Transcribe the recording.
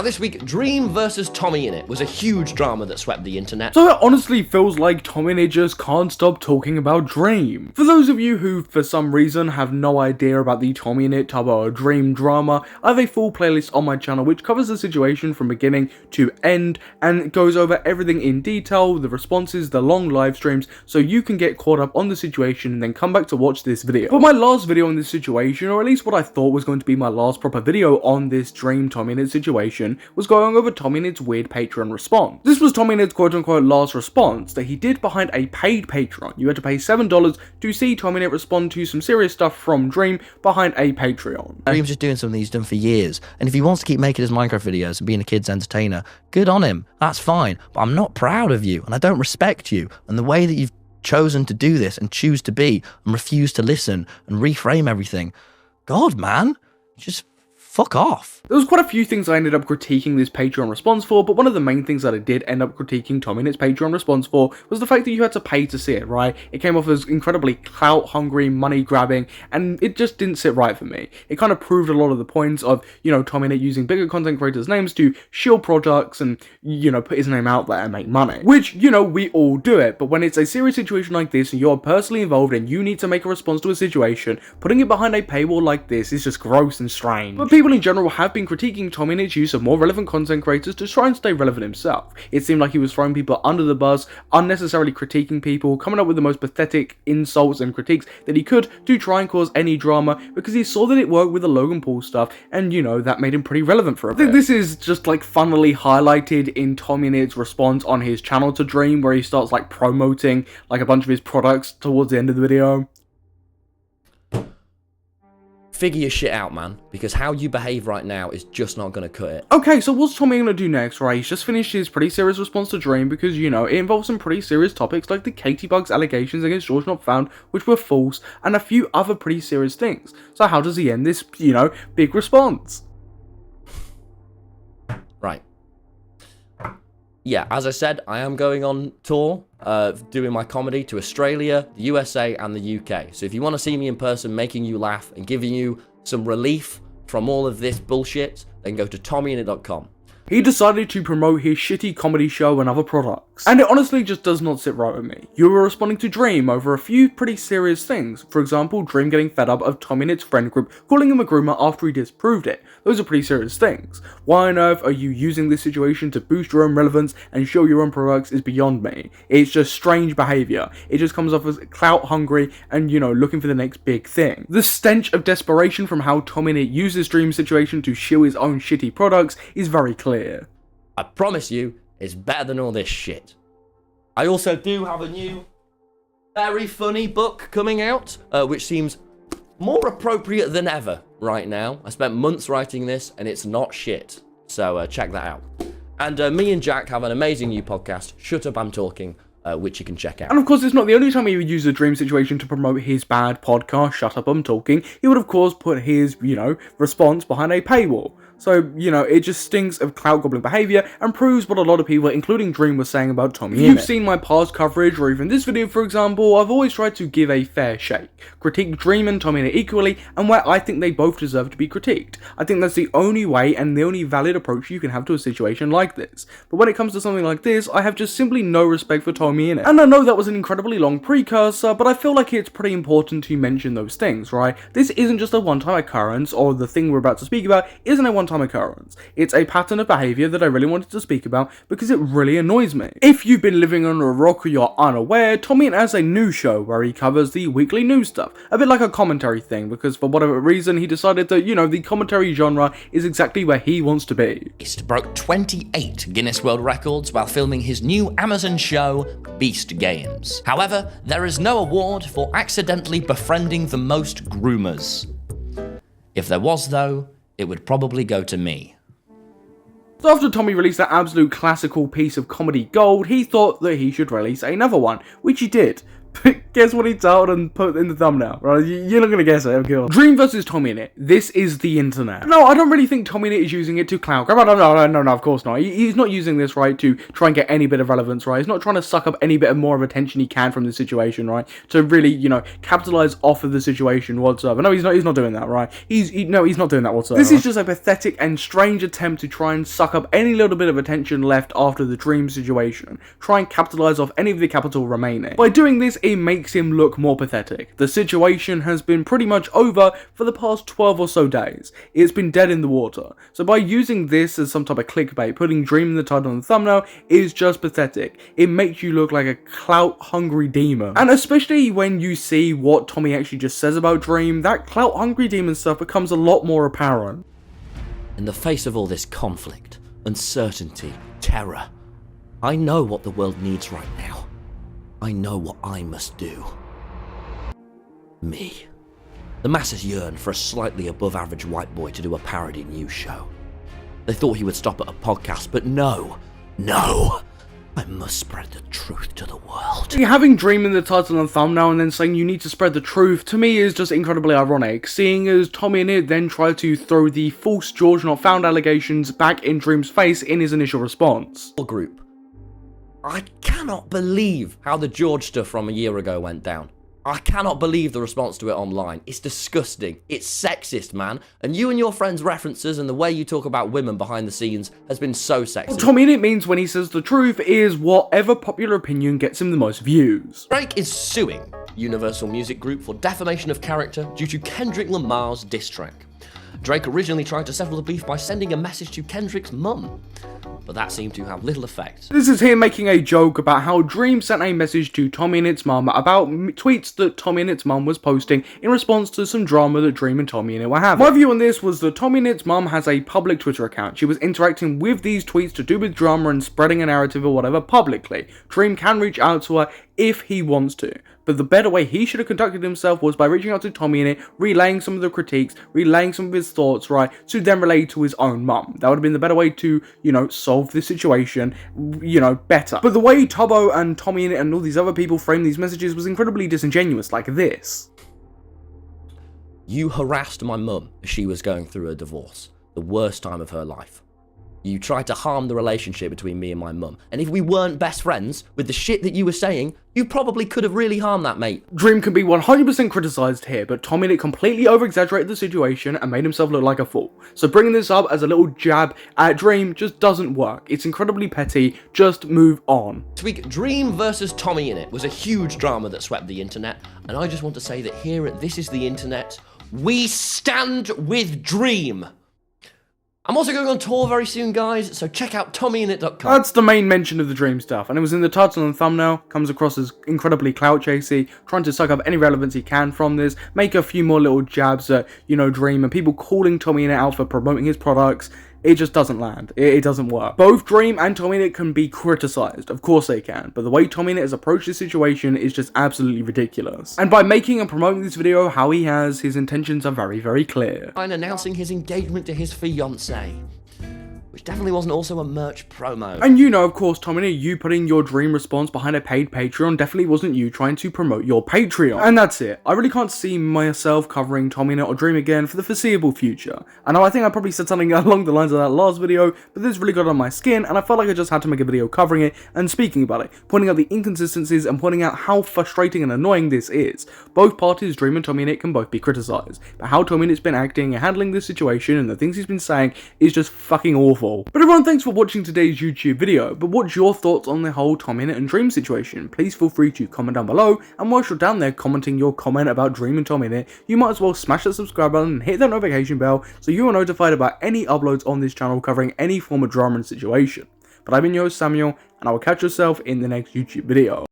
Now this week, Dream versus TommyInnit was a huge drama that swept the internet. So it honestly feels like TommyInnit just can't stop talking about Dream. For those of you who, for some reason, have no idea about the TommyInnit Tubbo Dream drama, I have a full playlist on my channel which covers the situation from beginning to end and goes over everything in detail, the responses, the long live streams, so you can get caught up on the situation and then come back to watch this video. But my last video on this situation, or at least what I thought was going to be my last proper video on this Dream TommyInnit situation, was going over TommyInnit's weird Patreon response. This was TommyInnit's quote-unquote last response that he did behind a paid Patreon. You had to pay $7 to see TommyInnit respond to some serious stuff from Dream behind a Patreon. Dream's just doing something he's done for years, and if he wants to keep making his Minecraft videos and being a kid's entertainer, good on him, that's fine, but I'm not proud of you, and I don't respect you, and the way that you've chosen to do this and choose to be and refuse to listen and reframe everything. God, man, just fuck off. There was quite a few things I ended up critiquing this Patreon response for, but one of the main things that I did end up critiquing TommyInnit's Patreon response for was the fact that you had to pay to see it, right? It came off as incredibly clout-hungry, money-grabbing, and it just didn't sit right for me. It kind of proved a lot of the points of, TommyInnit using bigger content creators' names to shield products and, put his name out there and make money. Which, we all do it, but when it's a serious situation like this and you're personally involved and you need to make a response to a situation, putting it behind a paywall like this is just gross and strange. But people in general have been critiquing TommyInnit's use of more relevant content creators to try and stay relevant himself. It seemed like he was throwing people under the bus, unnecessarily critiquing people, coming up with the most pathetic insults and critiques that he could to try and cause any drama because he saw that it worked with the Logan Paul stuff and, that made him pretty relevant for a bit. I think this is just funnily highlighted in TommyInnit's response on his channel to Dream where he starts promoting a bunch of his products towards the end of the video. Figure your shit out, man, because how you behave right now is just not going to cut it. Okay, so what's Tommy gonna do next, right? He's just finished his pretty serious response to Dream because, it involves some pretty serious topics like the Katie Bugs allegations against George Not Found, which were false, and a few other pretty serious things. So how does he end this, big response? Right. Yeah, as I said, I am going on tour, doing my comedy to Australia, the USA, and the UK. So if you want to see me in person making you laugh and giving you some relief from all of this bullshit, then go to TommyInnit.com. He decided to promote his shitty comedy show and other products. And it honestly just does not sit right with me. You were responding to Dream over a few pretty serious things. For example, Dream getting fed up of TommyInnit's friend group calling him a groomer after he disproved it. Those are pretty serious things. Why on earth are you using this situation to boost your own relevance and show your own products is beyond me. It's just strange behaviour. It just comes off as clout hungry and, looking for the next big thing. The stench of desperation from how TommyInnit uses Dream's situation to shill his own shitty products is very clear. I promise you, it's better than all this shit. I also do have a new, very funny book coming out, which seems more appropriate than ever right now. I spent months writing this, and it's not shit. So check that out. And me and Jack have an amazing new podcast, Shut Up, I'm Talking, which you can check out. And of course, it's not the only time he would use the Dream situation to promote his bad podcast, Shut Up, I'm Talking. He would, of course, put his, response behind a paywall. So, it just stinks of clout gobbling behaviour and proves what a lot of people, including Dream, were saying about TommyInnit. If you've seen my past coverage, or even this video for example, I've always tried to give a fair shake. Critique Dream and TommyInnit equally, and where I think they both deserve to be critiqued. I think that's the only way and the only valid approach you can have to a situation like this. But when it comes to something like this, I have just simply no respect for TommyInnit. And I know that was an incredibly long precursor, but I feel like it's pretty important to mention those things, right? This isn't just a one-time occurrence, or the thing we're about to speak about isn't a one-time occurrence. It's a pattern of behaviour that I really wanted to speak about because it really annoys me. If you've been living under a rock or you're unaware, TommyInnit has a news show where he covers the weekly news stuff. A bit like a commentary thing, because for whatever reason he decided that, the commentary genre is exactly where he wants to be. Beast broke 28 Guinness World Records while filming his new Amazon show, Beast Games. However, there is no award for accidentally befriending the most groomers. If there was, though, it would probably go to me. So after Tommy released that absolute classical piece of comedy gold, he thought that he should release another one, which he did. Guess what he told and put in the thumbnail, right? You're not gonna guess it, I'm cool. Dream versus TommyInnit. This is the internet. No, I don't really think TommyInnit is using it to clout grab. No, of course not. He's not using this, right, to try and get any bit of relevance, right? He's not trying to suck up any bit of more of attention he can from the situation, right? To really, you know, capitalize off of the situation whatsoever. No, he's not doing that, right? He's not doing that whatsoever. This is just a pathetic and strange attempt to try and suck up any little bit of attention left after the Dream situation. Try and capitalize off any of the capital remaining. By doing this, it makes him look more pathetic. The situation has been pretty much over for the past 12 or so days. It's been dead in the water. So by using this as some type of clickbait, putting Dream in the title and the thumbnail is just pathetic. It makes you look like a clout-hungry demon. And especially when you see what Tommy actually just says about Dream, that clout-hungry demon stuff becomes a lot more apparent. In the face of all this conflict, uncertainty, terror, I know what the world needs right now. I know what I must do. Me. The masses yearn for a slightly above average white boy to do a parody news show. They thought he would stop at a podcast, but no. I must spread the truth to the world. Having Dream in the title and thumbnail and then saying you need to spread the truth, to me is just incredibly ironic, seeing as TommyInnit then tried to throw the false George not found allegations back in Dream's face in his initial response. Group. I cannot believe how the George stuff from a year ago went down. I cannot believe the response to it online. It's disgusting. It's sexist, man. And you and your friends' references and the way you talk about women behind the scenes has been so sexist. What TommyInnit means when he says the truth is whatever popular opinion gets him the most views. Drake is suing Universal Music Group for defamation of character due to Kendrick Lamar's diss track. Drake originally tried to settle the beef by sending a message to Kendrick's mum, but that seemed to have little effect. This is him making a joke about how Dream sent a message to TommyInnit's mum about tweets that TommyInnit's mum was posting in response to some drama that Dream and TommyInnit were having. My view on this was that TommyInnit's mum has a public Twitter account. She was interacting with these tweets to do with drama and spreading a narrative or whatever publicly. Dream can reach out to her if he wants to. But the better way he should have conducted himself was by reaching out to TommyInnit, relaying some of the critiques, relaying some of his thoughts, right, to then relay to his own mum. That would have been the better way to, you know, solve this situation, you know, better. But the way Tubbo and TommyInnit and all these other people framed these messages was incredibly disingenuous, like this. You harassed my mum as she was going through a divorce, the worst time of her life. You tried to harm the relationship between me and my mum. And if we weren't best friends, with the shit that you were saying, you probably could have really harmed that, mate. Dream can be 100% criticised here, but TommyInnit completely over-exaggerated the situation and made himself look like a fool. So bringing this up as a little jab at Dream just doesn't work. It's incredibly petty, just move on. This week, Dream versus TommyInnit was a huge drama that swept the internet, and I just want to say that here at This Is The Internet, we stand with Dream. I'm also going on tour very soon, guys, so check out TommyInnit.com. That's the main mention of the Dream stuff, and it was in the title and thumbnail, comes across as incredibly clout chasey, trying to suck up any relevance he can from this, make a few more little jabs at, you know, Dream, and people calling TommyInnit out for promoting his products. It just doesn't land. It doesn't work. Both Dream and TommyInnit can be criticised. Of course they can. But the way TommyInnit has approached this situation is just absolutely ridiculous. And by making and promoting this video how he has, his intentions are very, very clear. And announcing his engagement to his fiancée, which definitely wasn't also a merch promo. And you know, of course, TommyInnit, you putting your Dream response behind a paid Patreon definitely wasn't you trying to promote your Patreon. And that's it. I really can't see myself covering TommyInnit or Dream again for the foreseeable future. I know I think I probably said something along the lines of that last video, but this really got on my skin, and I felt like I just had to make a video covering it and speaking about it, pointing out the inconsistencies and pointing out how frustrating and annoying this is. Both parties, Dream and TommyInnit, can both be criticised, but how TommyInnit's been acting and handling this situation and the things he's been saying is just fucking awful. But everyone, thanks for watching today's YouTube video. But what's your thoughts on the whole TommyInnit and Dream situation? Please feel free to comment down below, and whilst you're down there commenting your comment about Dream and TommyInnit, you might as well smash that subscribe button and hit that notification bell so you are notified about any uploads on this channel covering any form of drama and situation. But I've been your host Samuel, and I will catch yourself in the next YouTube video.